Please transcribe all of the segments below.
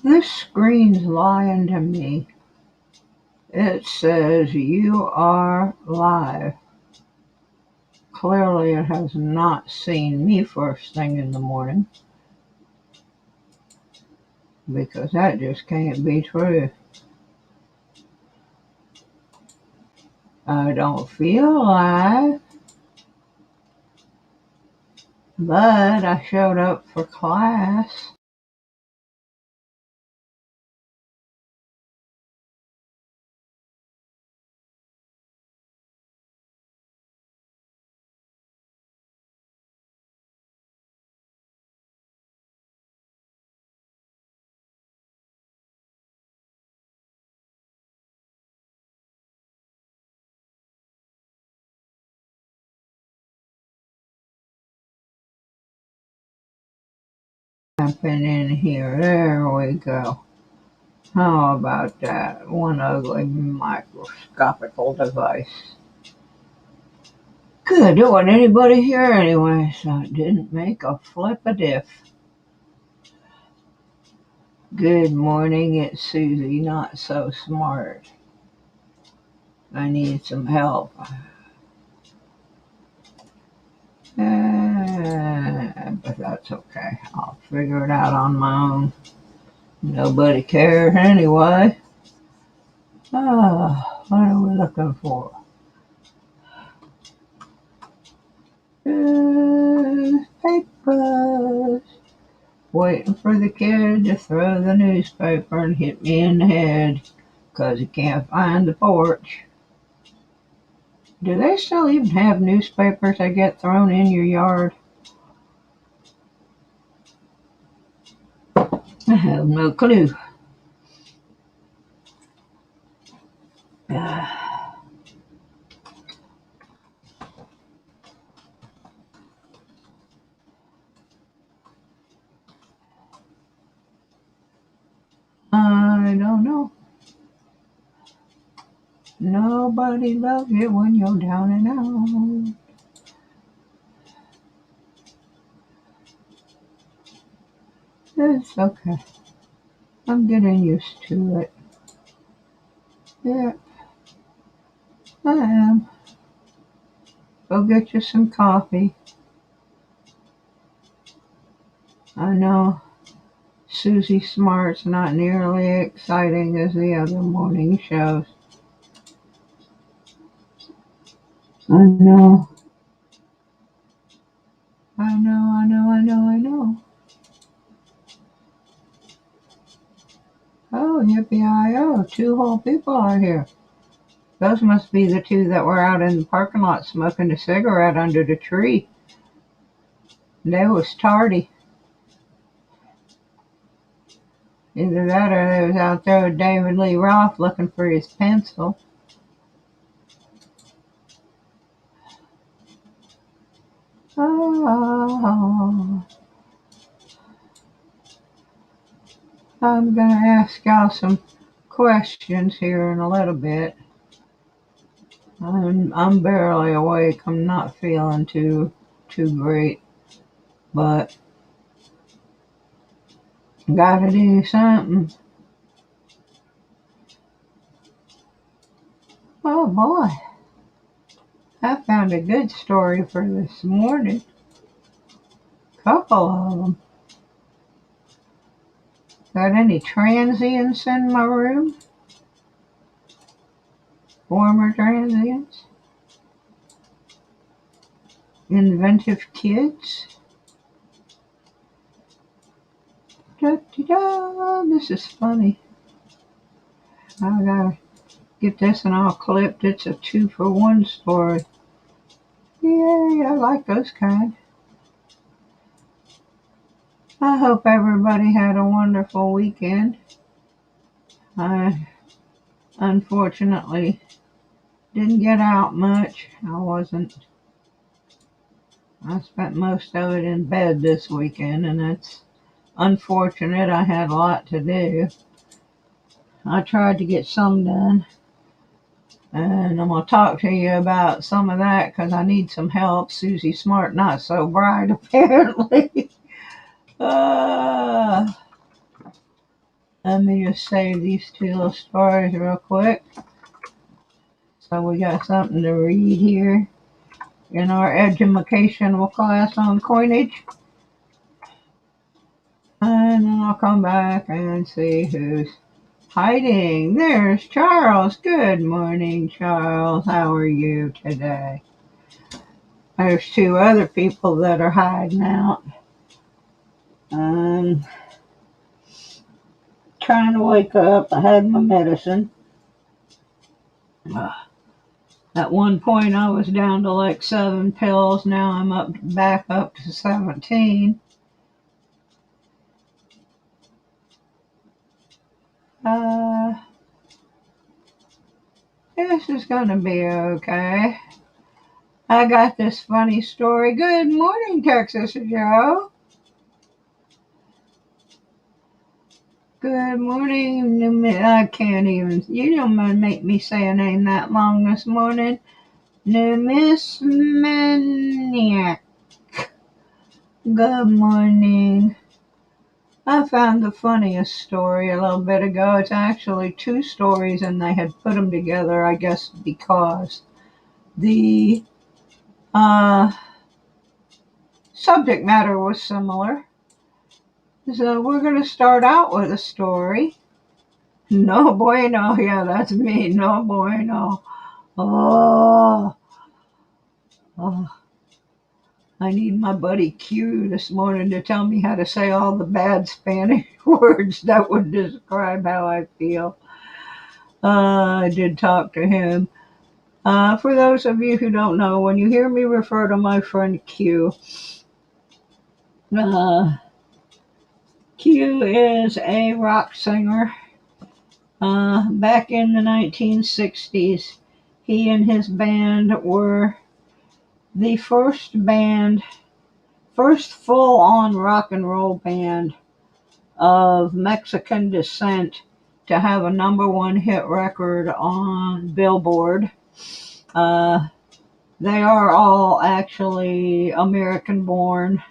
This screen's lying to me. It says you are live. Clearly it has not seen me first thing in the morning, because that just can't be true. I don't feel live, but I showed up for class. Jumping in here. There we go. How about that? One ugly microscopical device. Good. There wasn't anybody here anyway, so it didn't make a flip a diff. Good morning, it's Suzy, not so smart. I need some help. But that's okay. I'll figure it out on my own. Nobody cares anyway. What are we looking for? Newspapers. Waiting for the kid to throw the newspaper and hit me in the head, 'cause he can't find the porch. Do they still even have newspapers that get thrown in your yard? I have no clue. I don't know. Nobody loves you when you're down and out. It's okay. I'm getting used to it. Yeah, I am. Go get you some coffee. I know Suzy Smart's not nearly exciting as the other morning shows. I know. I know. Oh, yippee-i-oh, 2 whole people are here. Those must be the 2 that were out in the parking lot smoking a cigarette under the tree. They was tardy. Either that or they was out there with David Lee Roth looking for his pencil. Oh, I'm going to ask y'all some questions here in a little bit. I'm barely awake. I'm not feeling too great, but gotta do something. Oh boy, I found a good story for this morning. Couple of them. Got any transients in my room? Former transients? Inventive kids? Da-da-da. This is funny. I gotta get this one all clipped. It's a 2-for-1 story. Yay, I like those kind. I hope everybody had a wonderful weekend. I unfortunately didn't get out much. I spent most of it in bed this weekend, and it's unfortunate. I had a lot to do. I tried to get some done, and I'm going to talk to you about some of that because I need some help. Suzy Smart, not so bright, apparently. uh, let me just save these two little stories real quick. So we got something to read here in our educational class on coinage. And then I'll come back and see who's hiding. There's Charles. Good morning, Charles. How are you today? There's two other people that are hiding out. Trying to wake up. I had my medicine. At one point I was down to like 7 pills. Now I'm back up to 17. This is gonna be okay. I got this funny story. Good morning, Texas Joe. Good morning. I can't even. You don't make me say a name that long this morning. Numismaniac. Good morning. I found the funniest story a little bit ago. It's actually two stories, and they had put them together, I guess, because the subject matter was similar. So we're going to start out with a story. No bueno. Yeah, that's me. No bueno. Oh. I need my buddy Q this morning to tell me how to say all the bad Spanish words that would describe how I feel. I did talk to him. For those of you who don't know, when you hear me refer to my friend Q, Q is a rock singer. Back in the 1960s, he and his band were the first full-on rock and roll band of Mexican descent to have a #1 hit record on Billboard. They are all actually American-born,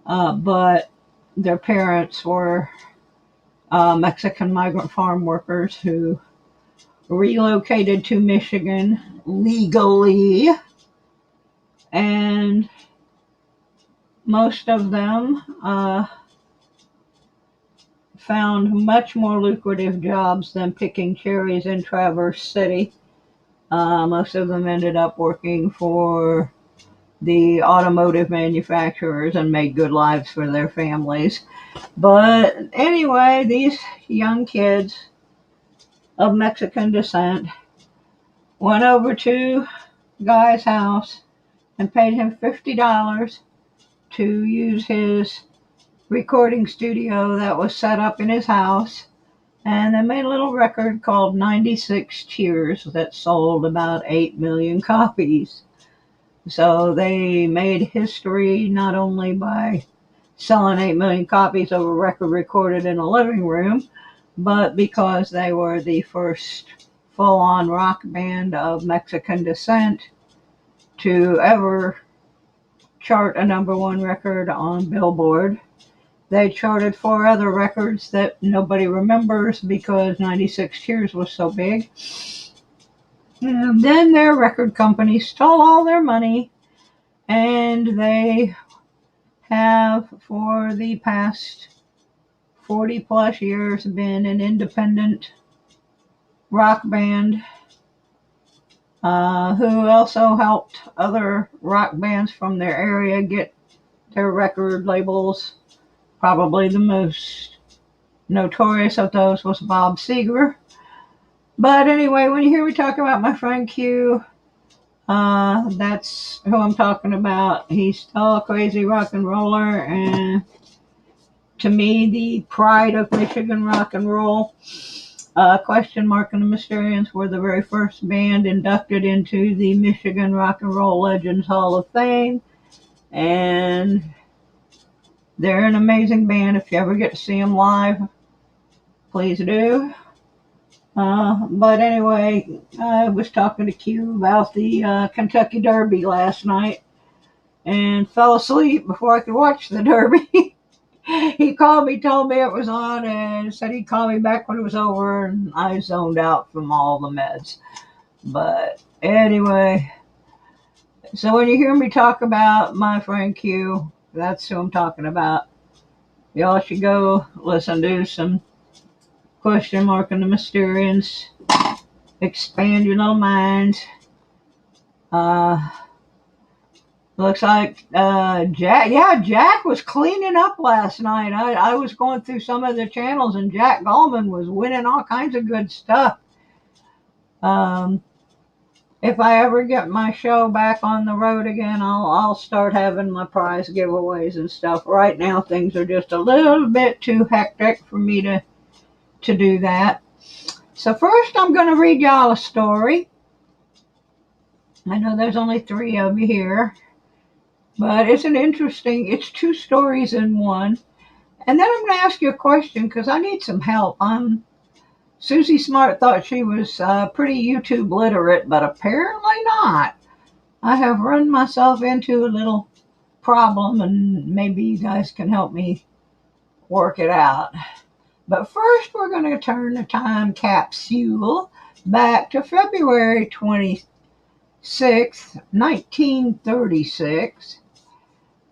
but their parents were Mexican migrant farm workers who relocated to Michigan legally, and most of them found much more lucrative jobs than picking cherries in Traverse City. Most of them ended up working for the automotive manufacturers and made good lives for their families. But anyway, these young kids of Mexican descent went over to Guy's house and paid him $50 to use his recording studio that was set up in his house. And they made a little record called 96 Cheers that sold about 8 million copies. So they made history not only by selling 8 million copies of a record recorded in a living room, but because they were the first full-on rock band of Mexican descent to ever chart a #1 record on Billboard. They charted 4 other records that nobody remembers because 96 Cheers was so big. And then their record company stole all their money, and they have for the past 40 plus years been an independent rock band who also helped other rock bands from their area get their record labels. Probably the most notorious of those was Bob Seger. But anyway, when you hear me talk about my friend Q, that's who I'm talking about. He's still a crazy rock and roller, and to me, the pride of Michigan rock and roll. Question Mark and the Mysterians were the very first band inducted into the Michigan Rock and Roll Legends Hall of Fame, and they're an amazing band. If you ever get to see them live, please do. But anyway, I was talking to Q about the Kentucky Derby last night and fell asleep before I could watch the Derby. He called me, told me it was on, and said he'd call me back when it was over, and I zoned out from all the meds. But anyway, so when you hear me talk about my friend Q, that's who I'm talking about. Y'all should go listen to some question mark and the Mysterians. Expand your little minds. Uh, Looks like Jack was cleaning up last night. I was going through some of the channels, and Jack Gallman was winning all kinds of good stuff. If I ever get my show back on the road again, I'll start having my prize giveaways and stuff. Right now, things are just a little bit too hectic for me to do that. So first, I'm going to read y'all a story. I know there's only 3 of you here. But it's 2 stories in one. And then I'm going to ask you a question because I need some help. Suzy Smart thought she was pretty YouTube literate, but apparently not. I have run myself into a little problem, and maybe you guys can help me work it out. But first, we're going to turn the time capsule back to February 26th, 1936.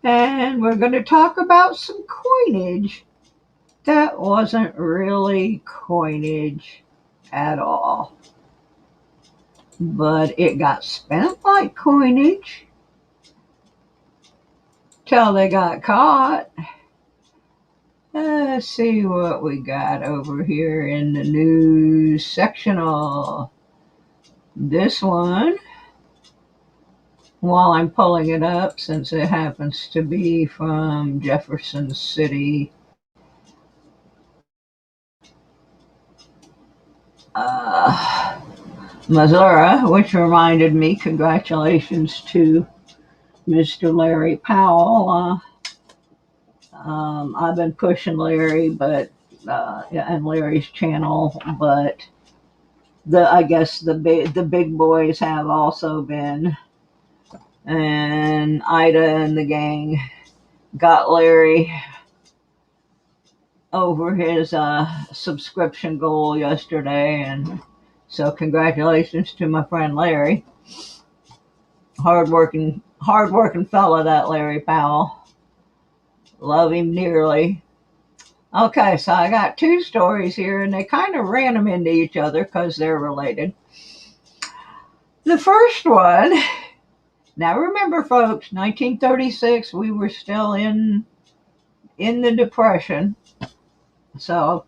And we're going to talk about some coinage that wasn't really coinage at all. But it got spent like coinage till they got caught. Let's see what we got over here in the news sectional. This one, while I'm pulling it up, since it happens to be from Jefferson City, Missouri, which reminded me, congratulations to Mr. Larry Powell. I've been pushing Larry, but and Larry's channel, but I guess the big boys have also been, and Ida and the gang got Larry over his subscription goal yesterday, and so congratulations to my friend Larry. Hardworking fella, that Larry Powell. Love him dearly. Okay, so I got 2 stories here, and they kind of ran them into each other because they're related. The first one, now remember, folks, 1936, we were still in the Depression, so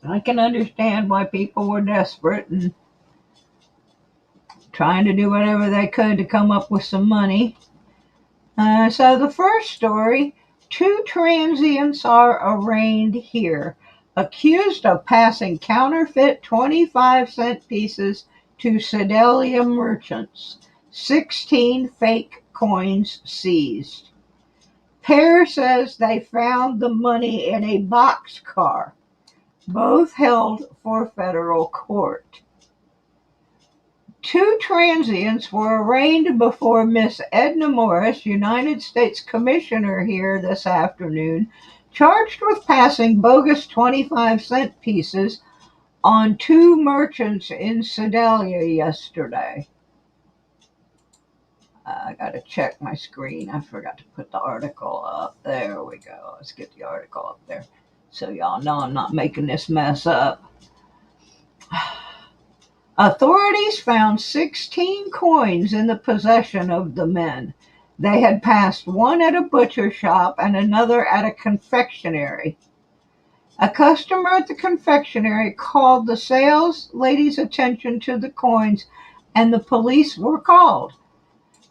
I can understand why people were desperate and trying to do whatever they could to come up with some money. So the first story, 2 transients are arraigned here, accused of passing counterfeit 25-cent pieces to Sedalia merchants. 16 fake coins seized. Pair says they found the money in a boxcar, both held for federal court. 2 transients were arraigned before Miss Edna Morris, United States Commissioner here this afternoon, charged with passing bogus 25-cent pieces on 2 merchants in Sedalia yesterday. I got to check my screen. I forgot to put the article up. There we go. Let's get the article up there so y'all know I'm not making this mess up. Authorities found 16 coins in the possession of the men. They had passed one at a butcher shop and another at a confectionery. A customer at the confectionery called the sales lady's attention to the coins, and the police were called.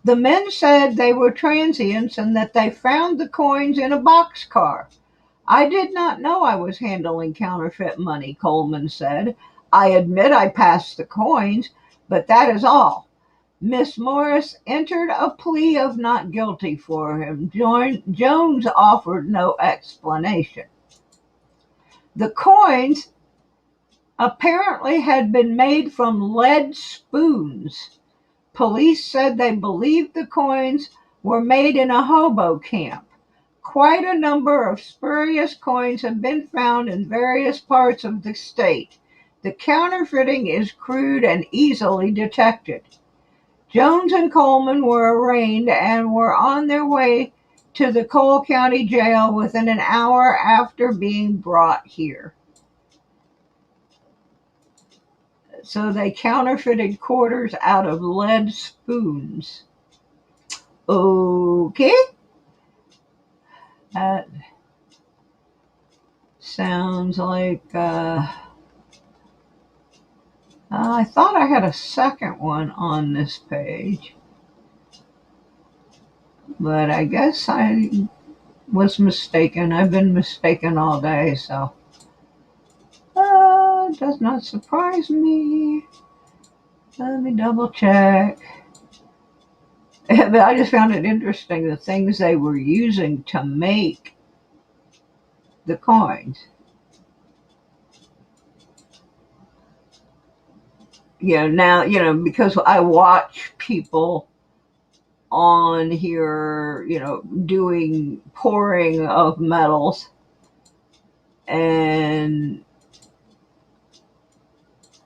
The men said they were transients and that they found the coins in a boxcar. I did not know I was handling counterfeit money, Coleman said. I admit I passed the coins, but that is all. Miss Morris entered a plea of not guilty for him. Jones offered no explanation. The coins apparently had been made from lead spoons. Police said they believed the coins were made in a hobo camp. quite a number of spurious coins have been found in various parts of the state. The counterfeiting is crude and easily detected. Jones and Coleman were arraigned and were on their way to the Cole County Jail within an hour after being brought here. So they counterfeited quarters out of lead spoons. Okay. That sounds like... I thought I had a second one on this page, but I guess I was mistaken. I've been mistaken all day, so it does not surprise me. Let me double check. But I just found it interesting, the things they were using to make the coins. Now, because I watch people on here, doing pouring of metals, and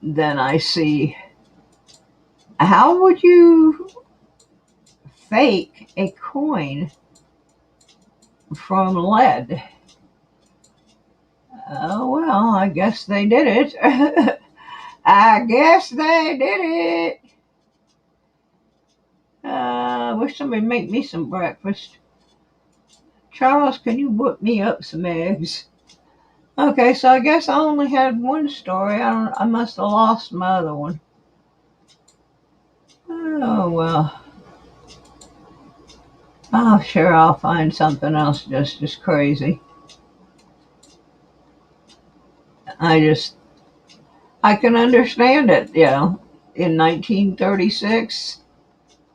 then I see, how would you fake a coin from lead? Oh, well, I guess they did it. I guess they did it. I wish somebody would make me some breakfast. Charles, can you whip me up some eggs? Okay, so I guess I only had one story. I must have lost my other one. Oh, well. Oh, sure, I'll find something else just as crazy. I can understand it, in 1936,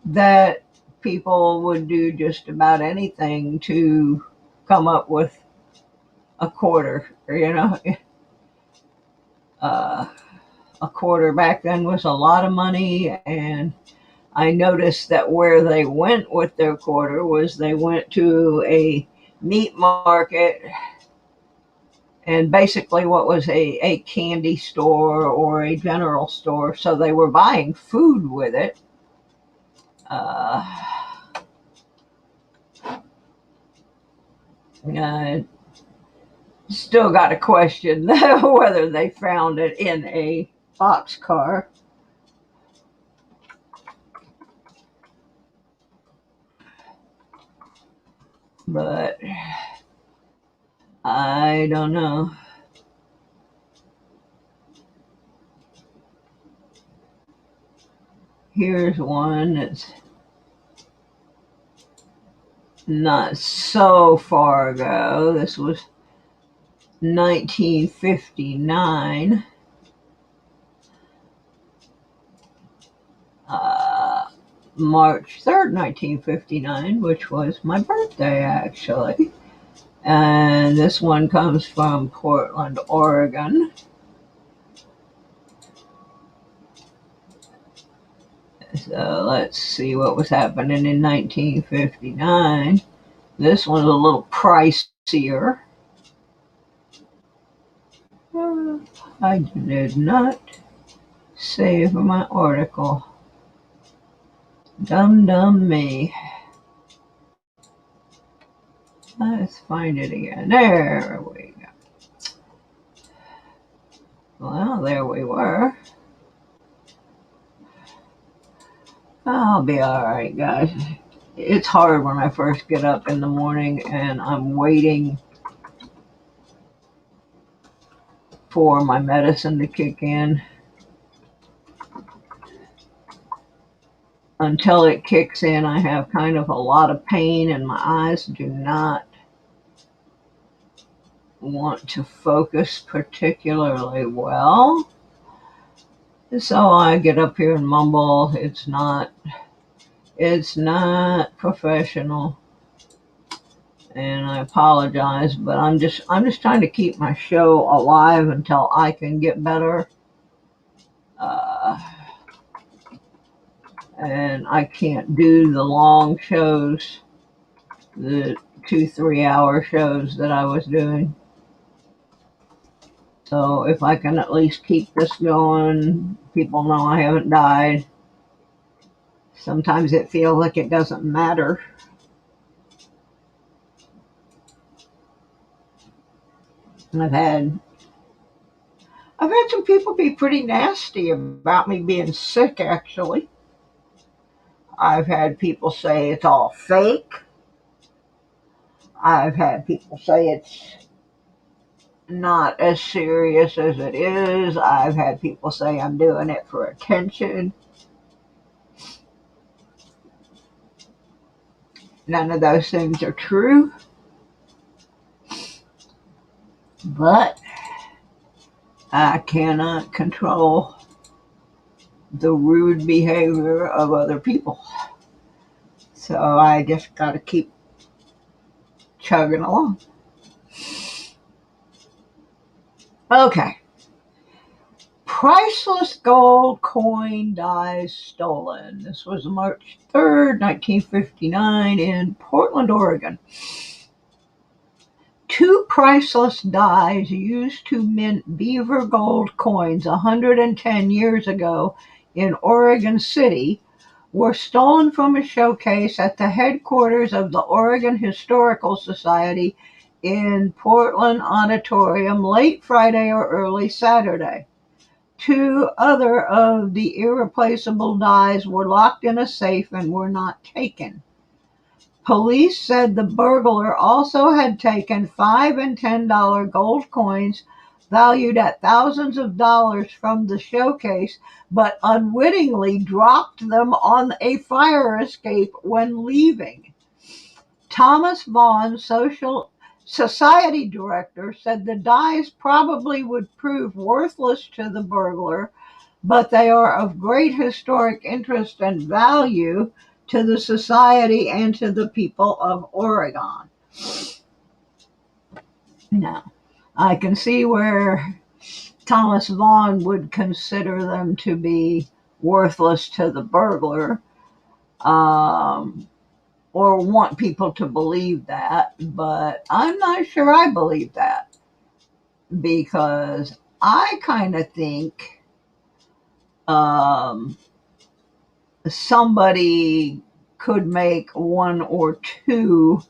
that people would do just about anything to come up with a quarter, a quarter back then was a lot of money, and I noticed that where they went with their quarter was they went to a meat market, and basically what was a candy store or a general store, so they were buying food with it. I still got a question whether they found it in a boxcar. But I don't know. Here's one that's not so far ago. This was 1959. March 3rd, 1959, which was my birthday, actually. And this one comes from Portland, Oregon. So let's see what was happening in 1959. This one's a little pricier. I did not save my article. Dumb me. Let's find it again. There we go. Well, there we were. I'll be alright, guys. It's hard when I first get up in the morning and I'm waiting for my medicine to kick in. Until it kicks in, I have kind of a lot of pain, and my eyes do not want to focus particularly well. So I get up here and mumble. It's not professional, and I apologize, but I'm just trying to keep my show alive until I can get better. And I can't do the long shows that 2-3 hour shows that I was doing. So if I can at least keep this going, people know I haven't died. Sometimes it feels like it doesn't matter. And I've had some people be pretty nasty about me being sick, actually. I've had people say it's all fake. I've had people say it's not as serious as it is. I've had people say I'm doing it for attention. None of those things are true. But I cannot control the rude behavior of other people. So I just got to keep chugging along. Okay. Priceless gold coin dies stolen. This was March 3rd, 1959 in Portland, Oregon. Two priceless dies used to mint beaver gold coins 110 years ago in Oregon City were stolen from a showcase at the headquarters of the Oregon Historical Society in Portland Auditorium late Friday or early Saturday. Two other of the irreplaceable dies were locked in a safe and were not taken. Police said the burglar also had taken $5 and $10 gold coins valued at thousands of dollars from the showcase, but unwittingly dropped them on a fire escape when leaving. Thomas Vaughn, society director, said the dies probably would prove worthless to the burglar, but they are of great historic interest and value to the society and to the people of Oregon. Now, I can see where Thomas Vaughn would consider them to be worthless to the burglar, or want people to believe that, but I'm not sure I believe that, because I kind of think somebody could make one or two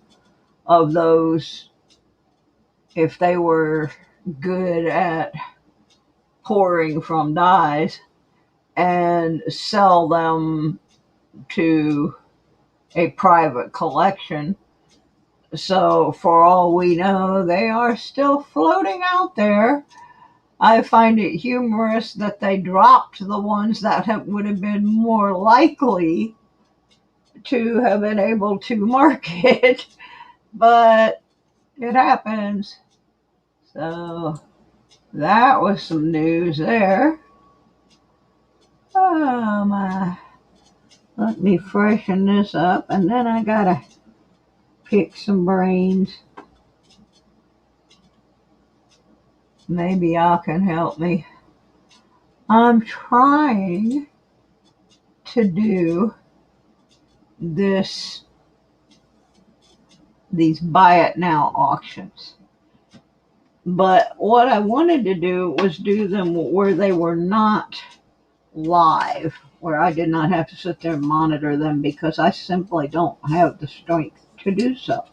of those if they were good at pouring from dies and sell them to a private collection. So for all we know, they are still floating out there. I find it humorous that they dropped the ones that would have been more likely to have been able to market, but it happens. So that was some news there. Oh my. Let me freshen this up, and then I gotta pick some brains. Maybe y'all can help me. I'm trying to do these buy it now auctions. But what I wanted to do was do them where they were not live, where I did not have to sit there and monitor them, because I simply don't have the strength to do so.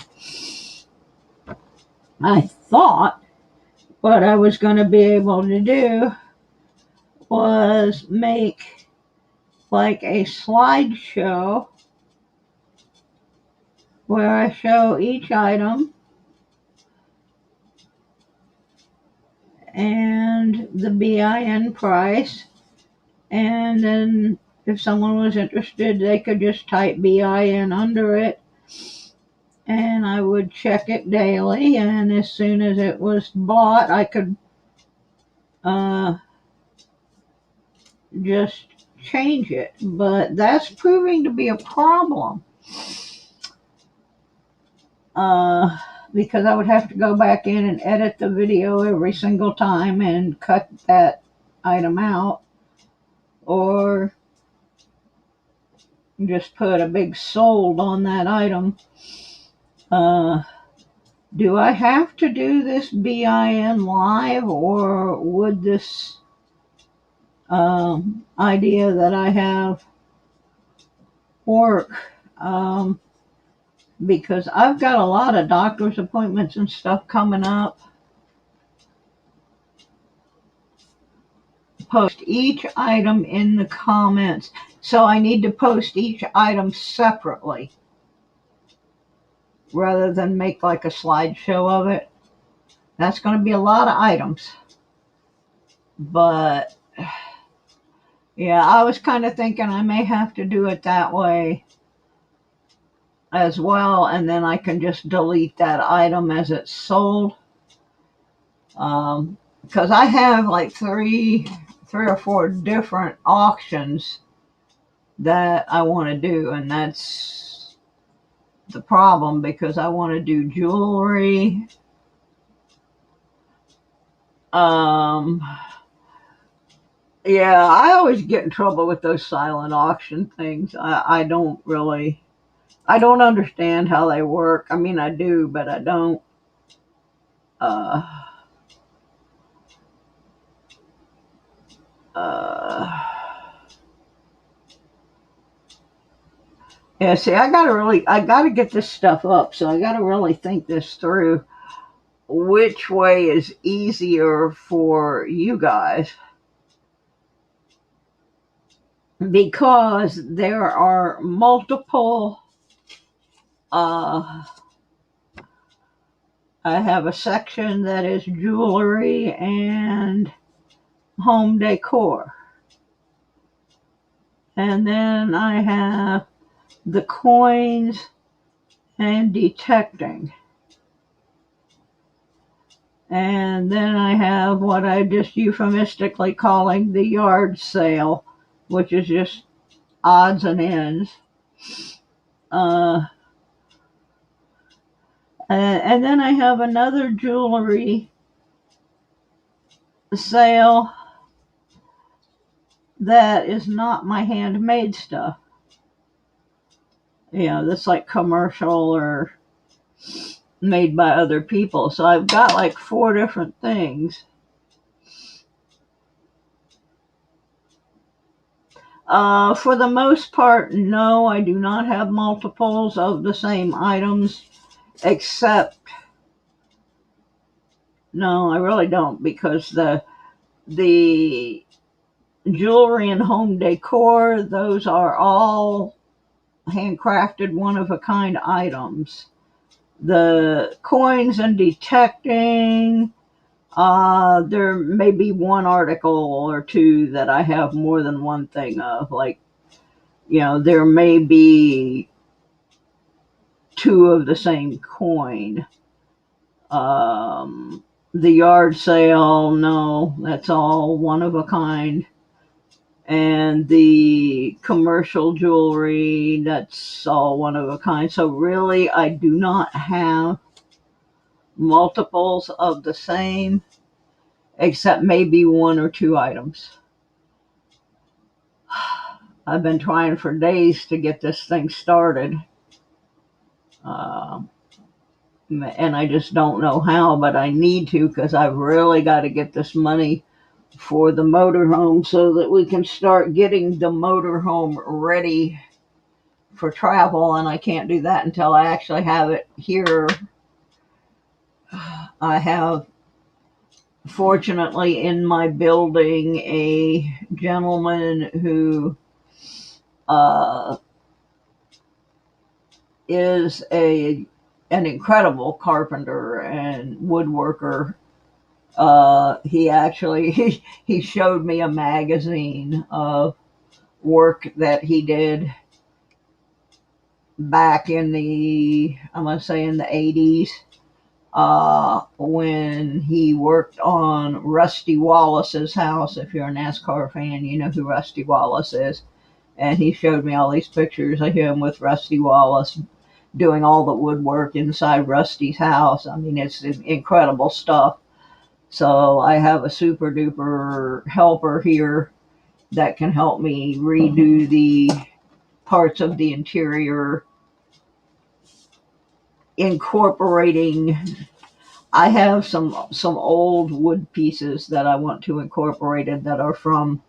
I thought what I was going to be able to do was make like a slideshow where I show each item and the BIN price, and then if someone was interested, they could just type BIN under it, and I would check it daily, and as soon as it was bought, I could just change it. But that's proving to be a problem, because I would have to go back in and edit the video every single time and cut that item out, or just put a big sold on that item. Uh, do I have to do this BIN live, or would this idea that I have work? Um, because I've got a lot of doctor's appointments and stuff coming up. Post each item in the comments. So I need to post each item separately rather than make like a slideshow of it. That's going to be a lot of items. But yeah, I was kind of thinking I may have to do it that way as well, and then I can just delete that item as it's sold. Because I have like three or four different auctions that I want to do, and that's the problem because I want to do jewelry. Yeah, I always get in trouble with those silent auction things. I don't really, I don't understand how they work. I mean, I do, but I don't. Uh, uh, yeah, see, I gotta get this stuff up, so I gotta really think this through. Which way is easier for you guys? Because there are multiple, uh, I have a section that is jewelry and home decor. And then I have the coins and detecting. And then I have what I just euphemistically calling the yard sale, which is just odds and ends. Uh, and then I have another jewelry sale that is not my handmade stuff. You know, that's like commercial or made by other people. So I've got like four different things. For the most part, no, I do not have multiples of the same items, except, no, I really don't, because the jewelry and home decor, those are all handcrafted, one-of-a-kind items. The coins and detecting, there may be one article or two that I have more than one thing of. Like, you know, there may be two of the same coin. The yard sale, no, that's all one of a kind. And the commercial jewelry, that's all one of a kind. So really, I do not have multiples of the same, except maybe one or two items. I've been trying for days to get this thing started. And I just don't know how, but I need to, because I've really got to get this money for the motorhome so that we can start getting the motorhome ready for travel, and I can't do that until I actually have it here. I have, fortunately, in my building a gentleman who is an incredible carpenter and woodworker. He actually he showed me a magazine of work that he did back in the, I'm gonna say in the 80s, when he worked on Rusty Wallace's house. If you're a NASCAR fan, you know who Rusty Wallace is. And he showed me all these pictures of him with Rusty Wallace doing all the woodwork inside Rusty's house. I mean, it's incredible stuff. So I have a super duper helper here that can help me redo the parts of the interior incorporating. I have some old wood pieces that I want to incorporate that are from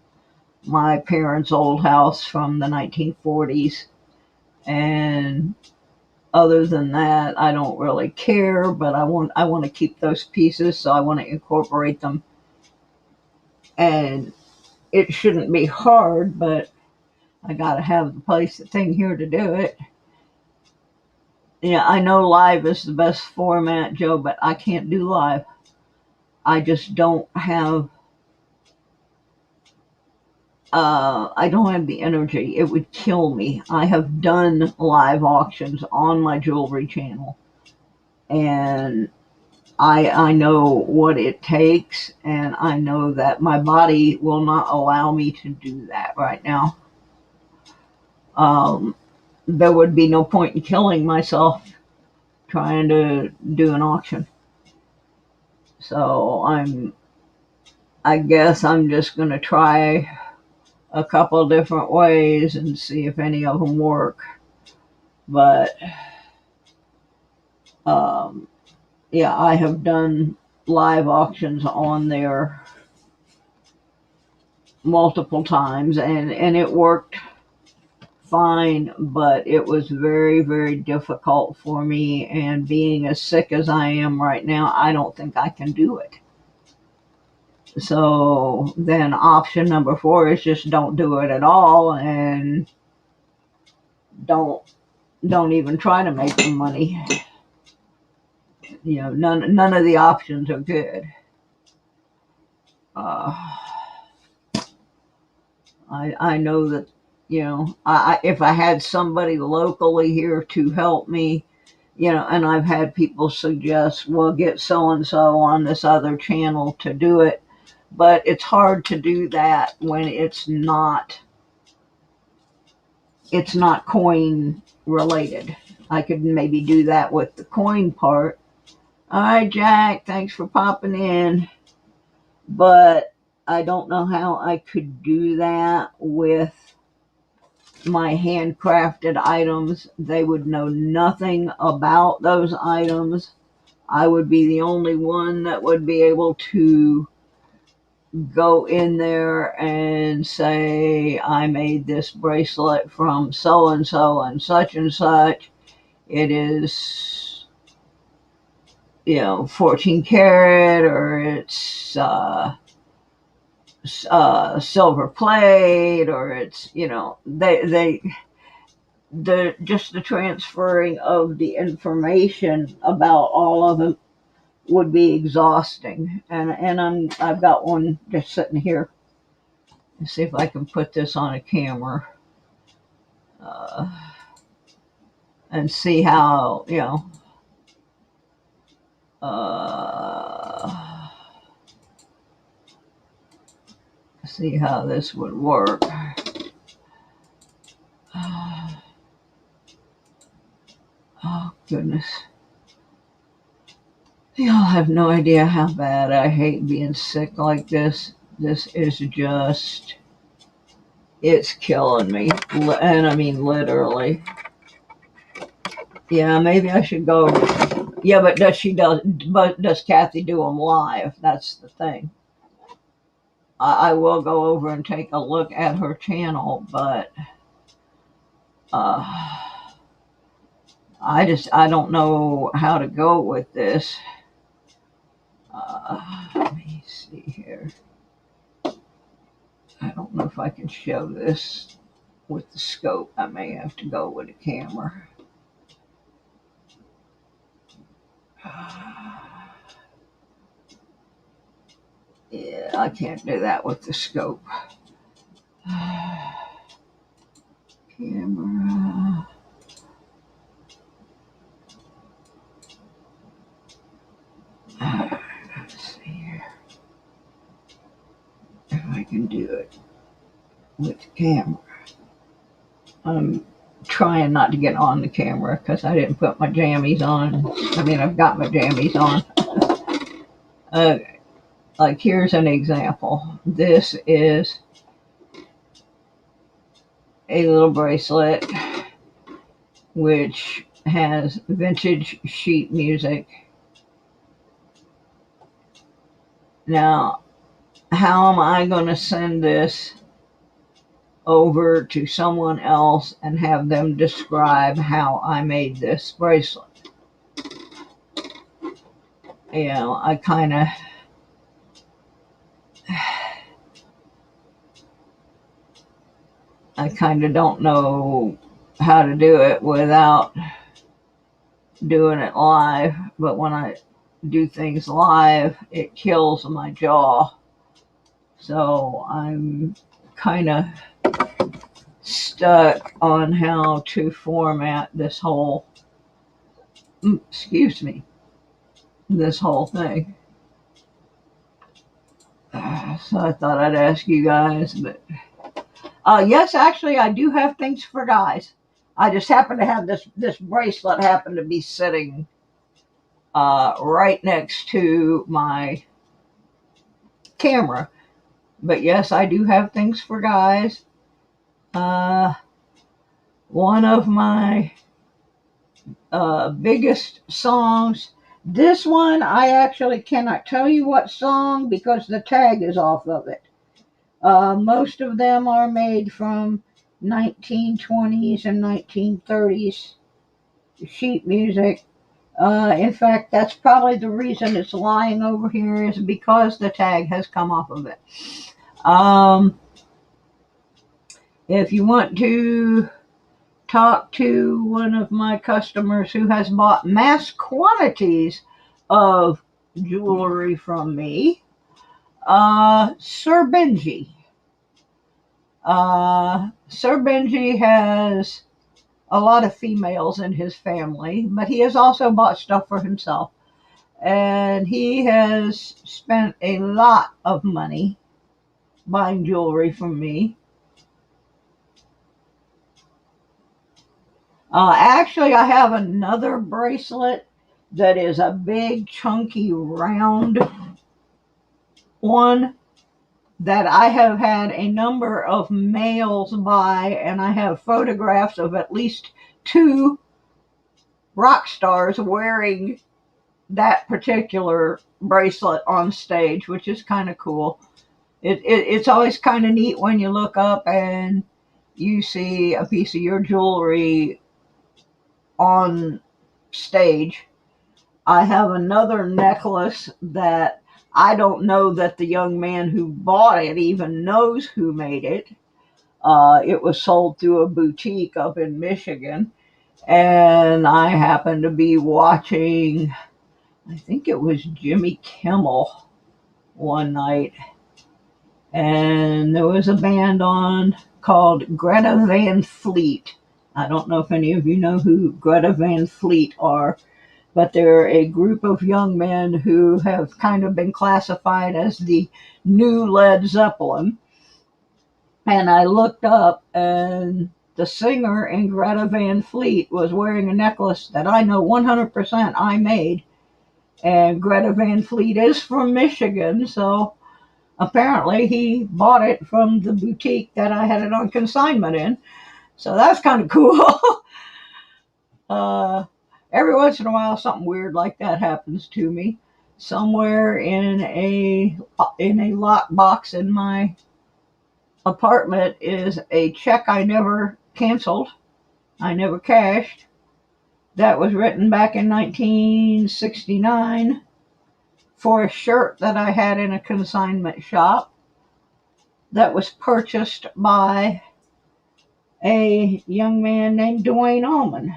my parents' old house from the 1940s. And other than that, I don't really care, but I want to keep those pieces, so I want to incorporate them. And it shouldn't be hard, but I got to have the thing here to do it. Yeah, I know live is the best format, Joe, but I can't do live. I just don't have I don't have the energy. It would kill me. I have done live auctions on my jewelry channel, and I know what it takes, and I know that my body will not allow me to do that right now. There would be no point in killing myself trying to do an auction. So I guess I'm just going to try a couple different ways and see if any of them work. But um, yeah, I have done live auctions on there multiple times, and it worked fine, but it was very, very difficult for me. And being as sick as I am right now, I don't think I can do it. So then option number 4 is just don't do it at all, and don't even try to make the money. None of the options are good. I know that, if I had somebody locally here to help me, and I've had people suggest, well, get so and so on this other channel to do it, but it's hard to do that when it's not coin related. I could maybe do that with the coin part. All right, Jack, thanks for popping in. But I don't know how I could do that with my handcrafted items. They would know nothing about those items. I would be the only one that would be able to go in there and say, I made this bracelet from so and so and such and such. It is, 14 karat, or it's silver plate, or it's, the transferring of the information about all of them would be exhausting. And I've got one just sitting here. Let's see if I can put this on a camera and see how, see how this would work. Oh, goodness. Y'all have no idea how bad I hate being sick like this. This is just, it's killing me. And I mean, literally. Yeah, maybe I should go. Yeah, but does Kathy do them live? That's the thing. I will go over and take a look at her channel, but I don't know how to go with this. Let me see here. I don't know if I can show this with the scope. I may have to go with a camera. Yeah, I can't do that with the scope. Camera. Let's see here if I can do it with the camera. I'm trying not to get on the camera because I didn't put my jammies on. I mean, I've got my jammies on. Okay, like here's an example. This is a little bracelet, which has vintage sheet music. Now, how am I going to send this over to someone else and have them describe how I made this bracelet? You know, I kind of don't know how to do it without doing it live. But when I do things live, it kills my jaw. So I'm kind of stuck on how to format this whole, excuse me, this whole thing. So I thought I'd ask you guys, but yes, actually, I do have things for guys. I just happen to have this bracelet happen to be sitting right next to my camera. But yes, I do have things for guys. One of my biggest songs. This one, I actually cannot tell you what song because the tag is off of it. Most of them are made from 1920s and 1930s sheet music. In fact, that's probably the reason it's lying over here is because the tag has come off of it. If you want to talk to one of my customers who has bought mass quantities of jewelry from me, Sir Benji. Sir Benji has a lot of females in his family, but he has also bought stuff for himself. And he has spent a lot of money buying jewelry from me. Actually, I have another bracelet that is a big, chunky, round one that I have had a number of males buy, and I have photographs of at least 2 rock stars wearing that particular bracelet on stage, which is kind of cool. It's always kind of neat when you look up and you see a piece of your jewelry on stage. I have another necklace that I don't know that the young man who bought it even knows who made it. It was sold through a boutique up in Michigan, and I happened to be watching, I think it was Jimmy Kimmel one night, and there was a band on called Greta Van Fleet. I don't know if any of you know who Greta Van Fleet are, but they're a group of young men who have kind of been classified as the new Led Zeppelin. And I looked up, and the singer in Greta Van Fleet was wearing a necklace that I know 100% I made. And Greta Van Fleet is from Michigan, so apparently he bought it from the boutique that I had it on consignment in. So that's kind of cool. Every once in a while, something weird like that happens to me. Somewhere in a lockbox in my apartment is a check I never canceled. I never cashed. That was written back in 1969 for a shirt that I had in a consignment shop that was purchased by a young man named Dwayne Allman.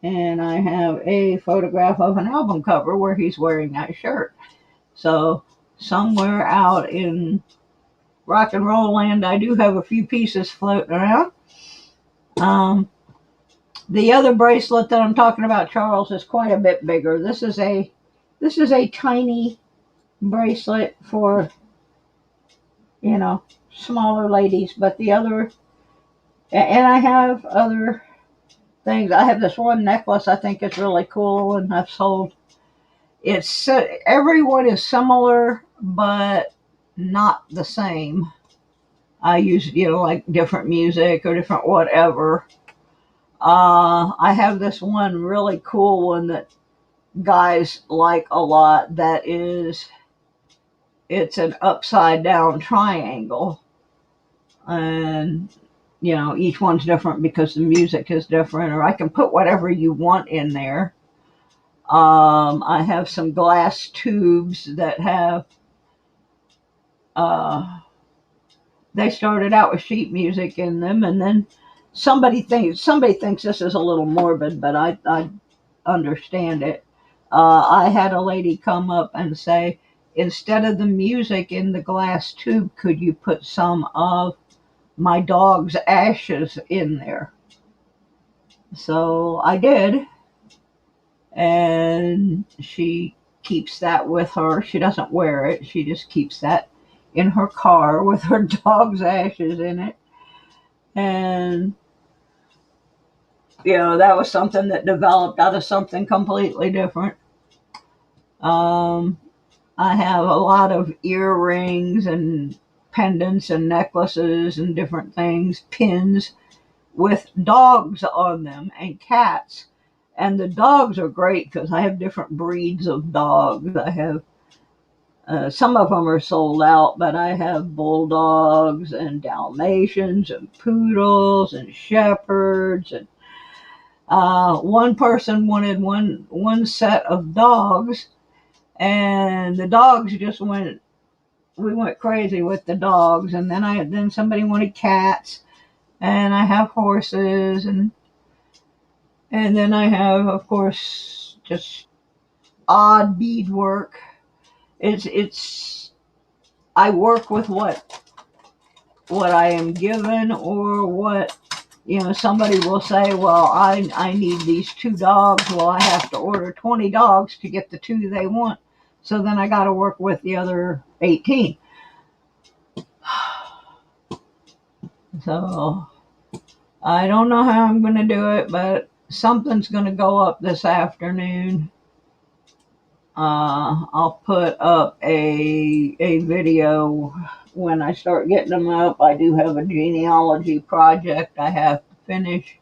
And I have a photograph of an album cover where he's wearing that shirt. So somewhere out in rock and roll land, I do have a few pieces floating around. The other bracelet that I'm talking about, Charles, is quite a bit bigger. This is a tiny bracelet for, smaller ladies, but the other, and I have other things. I have this one necklace I think is really cool, and I've sold. Everyone is similar, but not the same. I use, like different music or different whatever. I have this one really cool one that guys like a lot. It's an upside down triangle, and each one's different because the music is different, or I can put whatever you want in there. I have some glass tubes that have, uh, they started out with sheet music in them, and then somebody thinks this is a little morbid, but I understand it. I had a lady come up and say, instead of the music in the glass tube, could you put some of my dog's ashes in there? So I did, and she keeps that with her. She doesn't wear it, she just keeps that in her car with her dog's ashes in it. And, that was something that developed out of something completely different. Um, I have a lot of earrings and pendants and necklaces and different things, pins with dogs on them and cats. And the dogs are great because I have different breeds of dogs. I have some of them are sold out, but I have bulldogs and Dalmatians and poodles and shepherds. And one person wanted one set of dogs, and the dogs just went. We went crazy with the dogs, and then somebody wanted cats, and I have horses, and then I have, of course, just odd beadwork. It's I work with what I am given, or what somebody will say, well, I need these 2 dogs. Well, I have to order 20 dogs to get the 2 they want, so then I got to work with the other 18. So I don't know how I'm going to do it, but something's going to go up this afternoon. I'll put up a video when I start getting them up. I do have a genealogy project I have to finish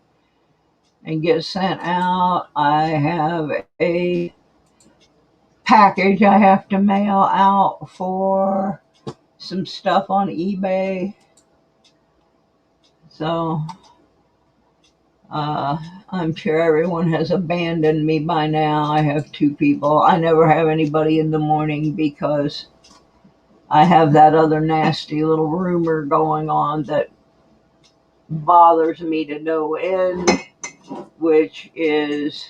and get sent out. I have a package I have to mail out for some stuff on eBay. So I'm sure everyone has abandoned me by now. I have 2 people. I never have anybody in the morning because I have that other nasty little rumor going on that bothers me to no end, which is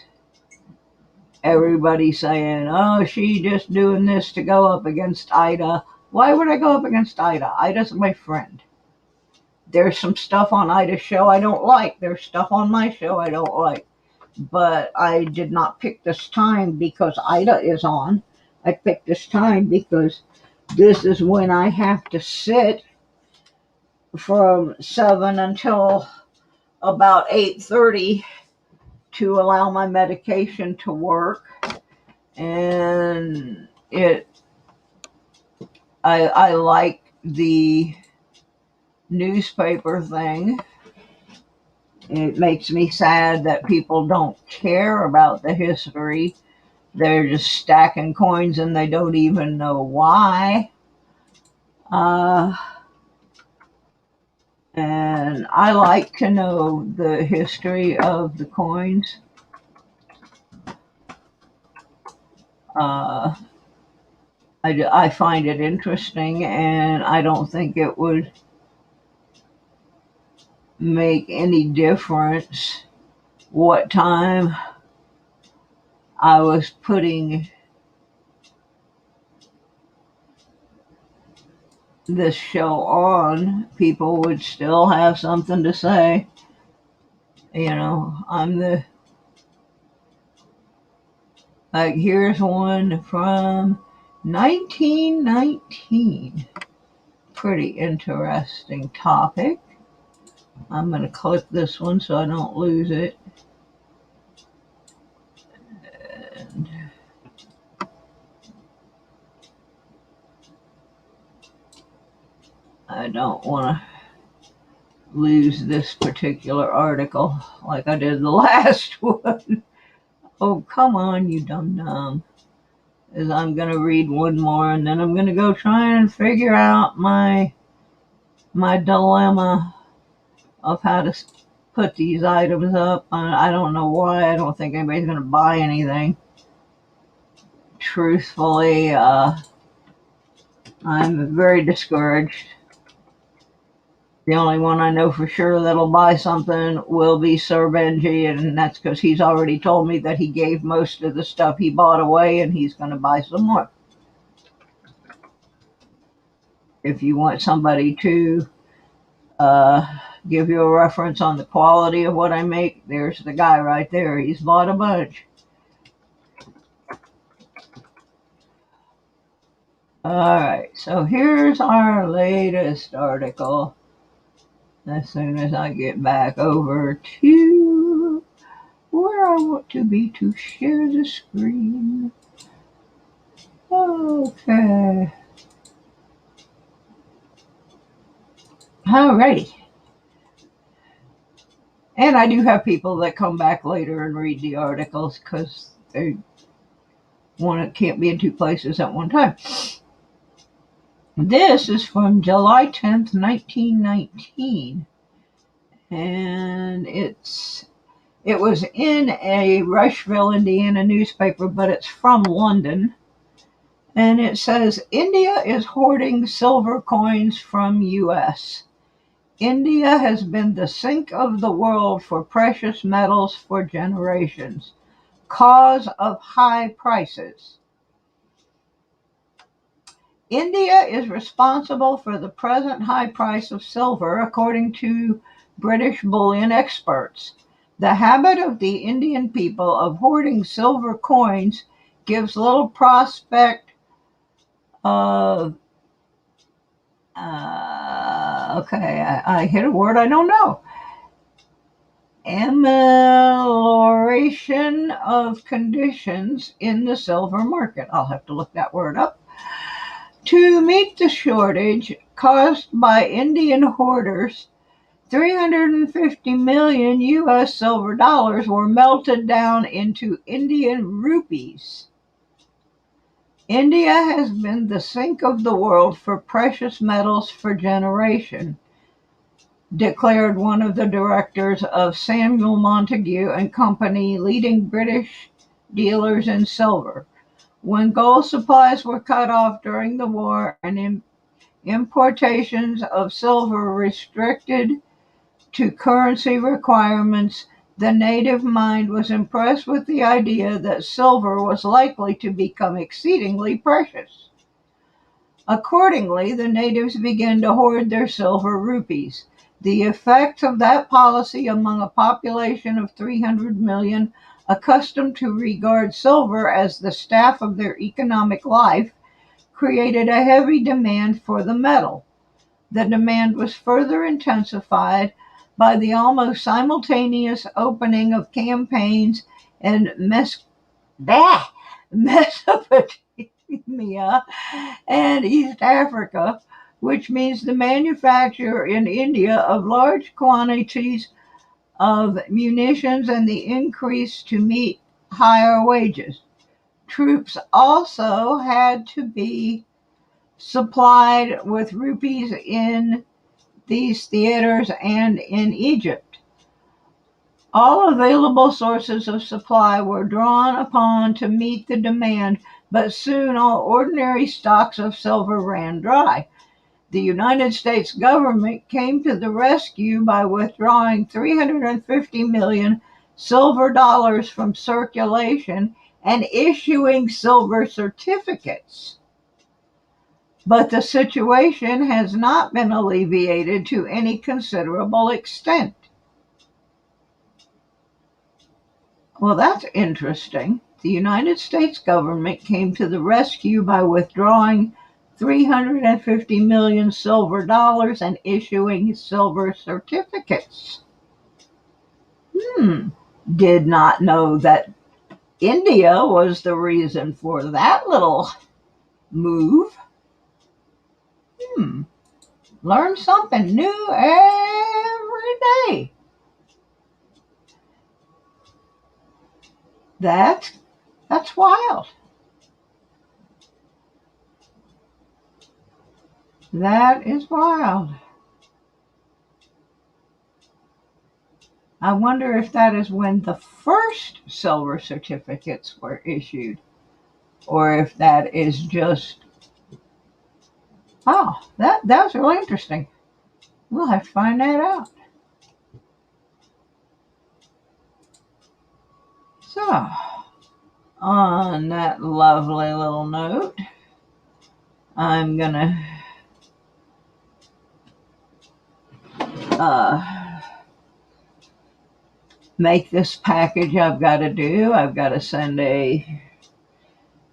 everybody saying, oh, she just doing this to go up against Ida. Why would I go up against Ida? Ida's my friend. There's some stuff on Ida's show I don't like. There's stuff on my show I don't like. But I did not pick this time because Ida is on. I picked this time because this is when I have to sit from 7 until about 8:30 to allow my medication to work. And I like the newspaper thing. It makes me sad that people don't care about the history. They're just stacking coins and they don't even know why. Uh, and I like to know the history of the coins. Uh, I find it interesting, and I don't think it would make any difference what time I was putting this show on. People would still have something to say. I'm here's one from 1919. Pretty interesting topic. I'm going to click this one so I don't lose it. And I don't want to lose this particular article like I did the last one. Oh, come on, you dum-dum. Is I'm going to read one more, and then I'm going to go try and figure out my dilemma of how to put these items up. I don't know why. I don't think anybody's going to buy anything. Truthfully, I'm very discouraged. The only one I know for sure that'll buy something will be Sir Benji, and that's because he's already told me that he gave most of the stuff he bought away, and he's going to buy some more. If you want somebody to give you a reference on the quality of what I make, there's the guy right there. He's bought a bunch. Alright, so here's our latest article. As soon as I get back over to where I want to be to share the screen. Okay. Alrighty. And I do have people that come back later and read the articles because they can't be in two places at one time. This is from July 10th, 1919. And it was in a Rushville, Indiana newspaper, but it's from London. And it says, India is hoarding silver coins from U.S. India has been the sink of the world for precious metals for generations. Cause of high prices. India is responsible for the present high price of silver, according to British bullion experts. The habit of the Indian people of hoarding silver coins gives little prospect of I hit a word I don't know. Amelioration of conditions in the silver market. I'll have to look that word up. To meet the shortage caused by Indian hoarders, 350 million U.S. silver dollars were melted down into Indian rupees. India has been the sink of the world for precious metals for generations, declared one of the directors of Samuel Montague and Company, leading British dealers in silver. When gold supplies were cut off during the war and importations of silver restricted to currency requirements, the native mind was impressed with the idea that silver was likely to become exceedingly precious. Accordingly, the natives began to hoard their silver rupees. The effects of that policy among a population of 300 million accustomed to regard silver as the staff of their economic life created a heavy demand for the metal. The demand was further intensified by the almost simultaneous opening of campaigns in Mesopotamia and East Africa, which means the manufacture in India of large quantities of munitions and the increase to meet higher wages. Troops also had to be supplied with rupees in these theaters and in Egypt. All available sources of supply were drawn upon to meet the demand, but soon all ordinary stocks of silver ran dry. The United States government came to the rescue by withdrawing 350 million silver dollars from circulation and issuing silver certificates. But the situation has not been alleviated to any considerable extent. Well, that's interesting. The United States government came to the rescue by withdrawing 350 million silver dollars and issuing silver certificates. Did not know that India was the reason for that little move. Learn something new day. That's wild. That is wild. I wonder if that is when the first silver certificates were issued, or if that is just, oh, that's really interesting. We'll have to find that out. So, on that lovely little note, I'm gonna make this package I've got to do. I've got to send a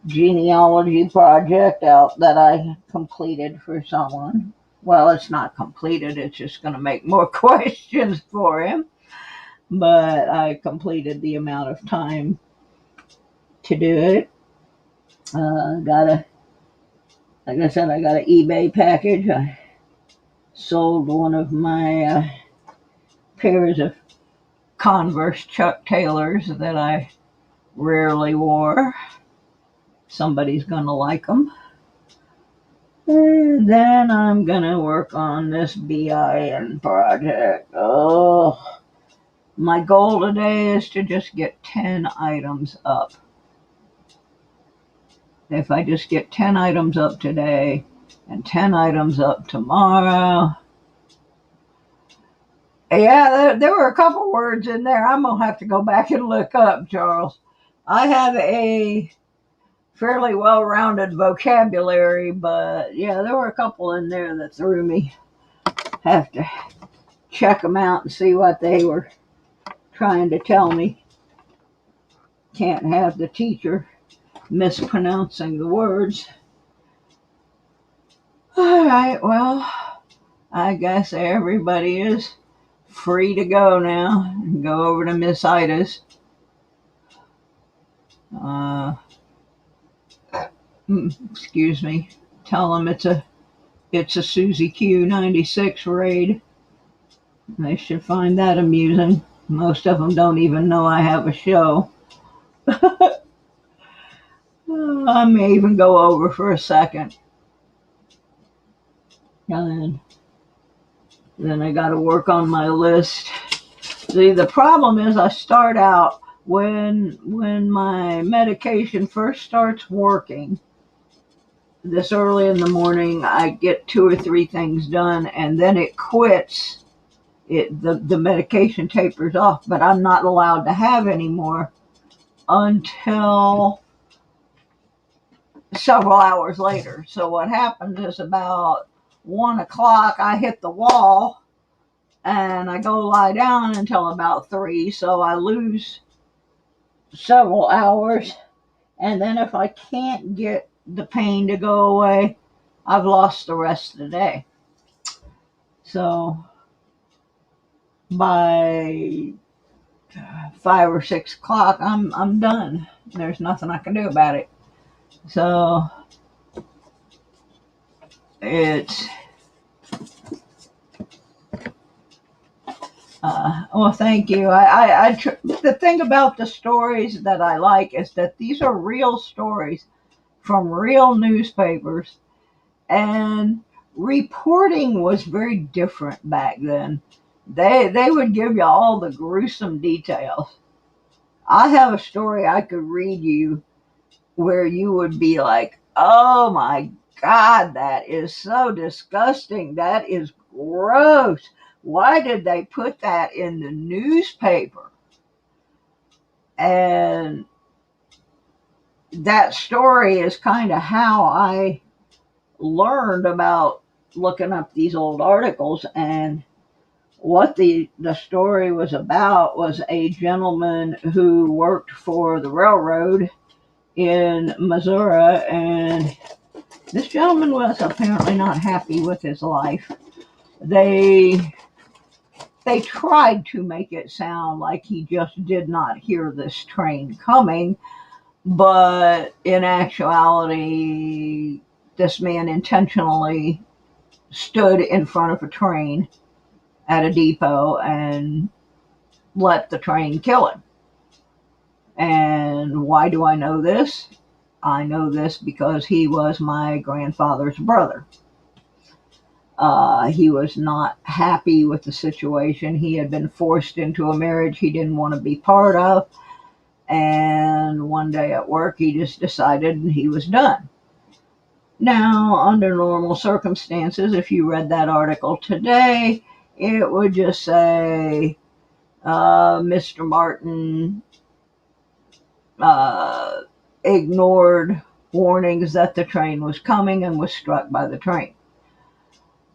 genealogy project out that I completed for someone. Well, it's not completed, it's just going to make more questions for him. But I completed the amount of time to do it. Like I said, I got an eBay package. I sold one of my pairs of Converse Chuck Taylors that I rarely wore. Somebody's gonna like them. And then I'm gonna work on this BIN project. Oh, my goal today is to just get 10 items up. If I just get 10 items up today and 10 items up tomorrow. Yeah, there were a couple words in there I'm gonna have to go back and look up, Charles. I have a fairly well-rounded vocabulary, but yeah, there were a couple in there that threw me. Have to check them out and see what they were trying to tell me. Can't have the teacher mispronouncing the words. All right, well, I guess everybody is free to go now and go over to Miss Ida's. Excuse me. Tell them it's a Suzy Q96 raid. They should find that amusing. Most of them don't even know I have a show. I may even go over for a second. And then I got to work on my list. See, the problem is I start out when my medication first starts working. This early in the morning, I get 2 or 3 things done, and then it quits. The medication tapers off, but I'm not allowed to have any more until several hours later. So what happens is about 1 o'clock, I hit the wall, and I go lie down until about 3. So I lose several hours, and then if I can't get the pain to go away, I've lost the rest of the day. So by 5 or 6 o'clock, I'm done. There's nothing I can do about it. So it's well, thank you. The thing about the stories that I like is that these are real stories from real newspapers, and reporting was very different back then. They would give you all the gruesome details. I have a story I could read you where you would be like, oh my God, that is so disgusting. That is gross. Why did they put that in the newspaper? And that story is kind of how I learned about looking up these old articles. And what the story was about was a gentleman who worked for the railroad in Missouri, and this gentleman was apparently not happy with his life. They tried to make it sound like he just did not hear this train coming, but in actuality, this man intentionally stood in front of a train at a depot and let the train kill him. And why do I know this? I know this because he was my grandfather's brother. He was not happy with the situation. He had been forced into a marriage he didn't want to be part of. And one day at work, he just decided he was done. Now, under normal circumstances, if you read that article today, it would just say Mr. Martin ignored warnings that the train was coming and was struck by the train.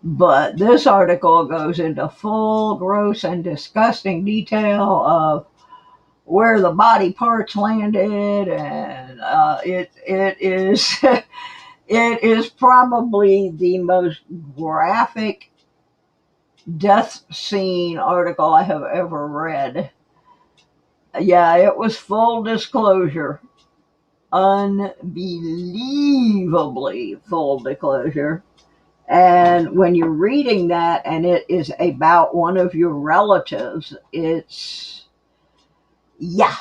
But this article goes into full, gross, and disgusting detail of where the body parts landed, and it is it is probably the most graphic death scene article I have ever read. Yeah, it was full disclosure, unbelievably full disclosure. And when you're reading that and it is about one of your relatives, it's, yeah.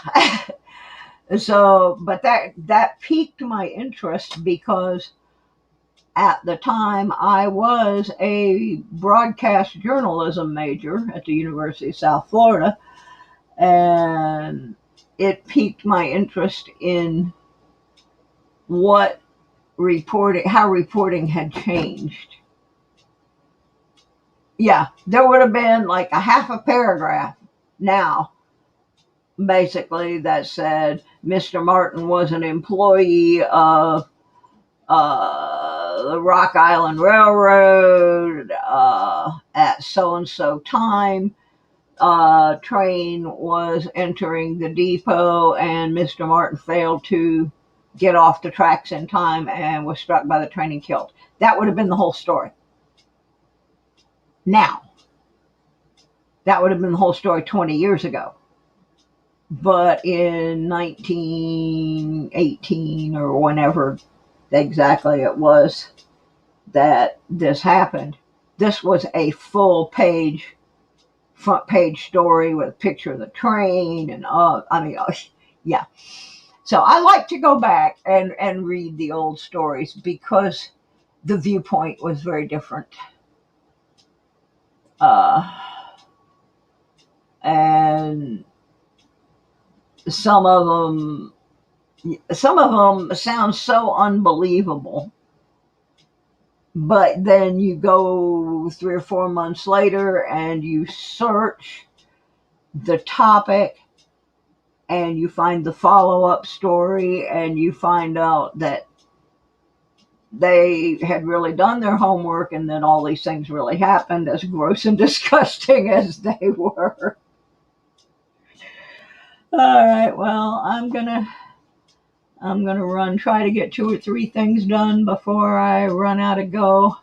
So, but that piqued my interest because at the time I was a broadcast journalism major at the University of South Florida, and it piqued my interest in how reporting had changed. Yeah, there would have been like a half a paragraph now, basically, that said Mr. Martin was an employee of the Rock Island Railroad at so-and-so time. Train was entering the depot and Mr. Martin failed to get off the tracks in time and was struck by the train and killed. That would have been the whole story. Now, that would have been the whole story 20 years ago. But in 1918 or whenever exactly it was that this happened, this was a full page, front page story with a picture of the train and yeah. So I like to go back and read the old stories because the viewpoint was very different. And some of them sound so unbelievable. But then you go 3 or 4 months later and you search the topic and you find the follow-up story and you find out that they had really done their homework and that all these things really happened, as gross and disgusting as they were. All right, well, I'm gonna try to get 2 or 3 things done before I run out of go.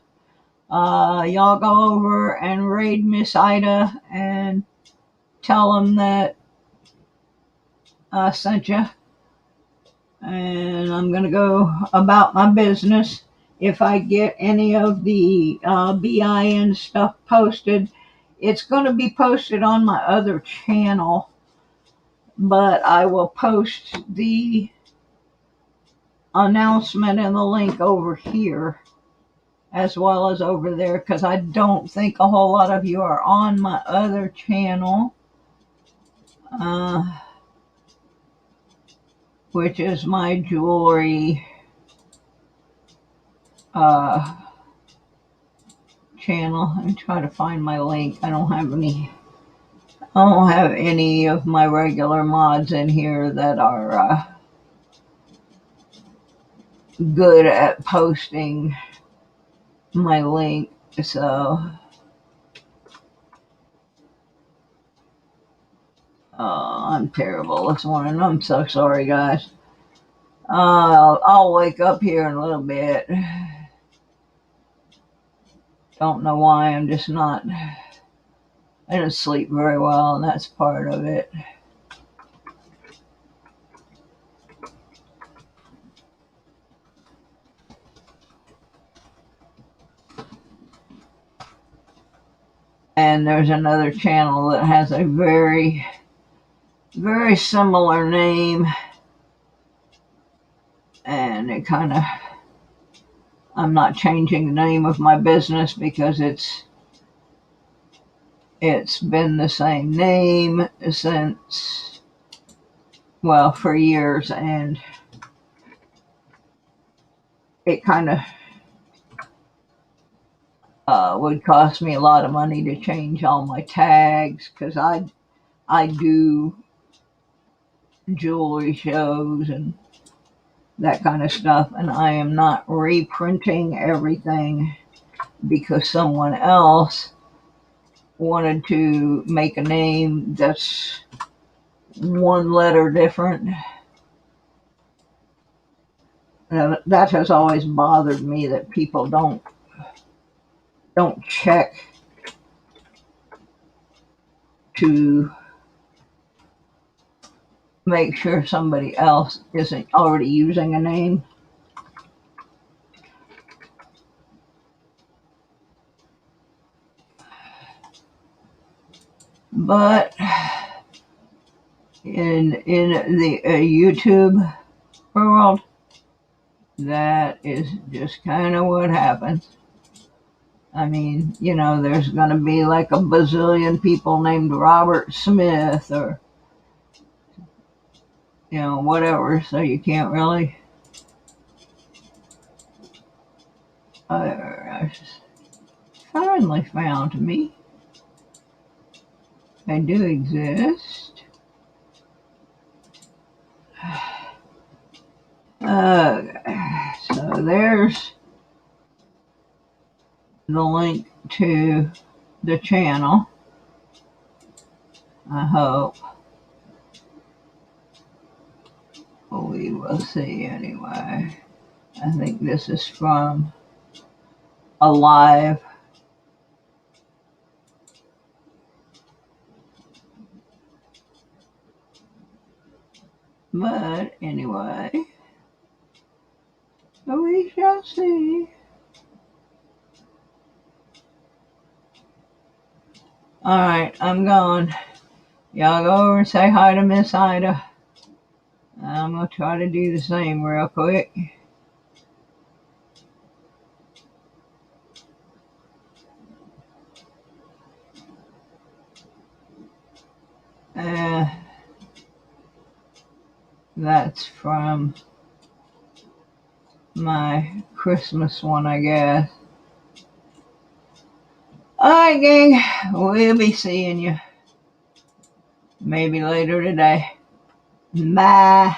Y'all go over and raid Miss Ida and tell them that I sent you. And I'm going to go about my business. If I get any of the BIN stuff posted, it's going to be posted on my other channel, but I will post the announcement and the link over here as well as over there, because I don't think a whole lot of you are on my other channel, which is my jewelry channel. Let me try to find my link. I don't have any of my regular mods in here that are good at posting my link. So I'm terrible this morning. I'm so sorry, guys. I'll wake up here in a little bit. Don't know why. I'm just not. I didn't sleep very well, and that's part of it. And And there's another channel that has a very, very similar name. And it kind of, I'm not changing the name of my business because it's been the same name since, well, for years, and it kind of would cost me a lot of money to change all my tags, because I do jewelry shows and that kind of stuff, and I am not reprinting everything because someone else wanted to make a name that's one letter different. That has always bothered me, that people don't check to make sure somebody else isn't already using a name. But in the YouTube world, that is just kind of what happens. I mean, there's going to be like a bazillion people named Robert Smith, or whatever, so you can't really I finally found me. I do exist. So there's the link to the channel. I hope. We will see anyway. I think this is from a live. But anyway, we shall see. Alright, I'm going. Y'all go over and say hi to Miss Ida. I'm going to try to do the same real quick. That's from my Christmas one, I guess. Alright, gang. We'll be seeing you maybe later today. Bye.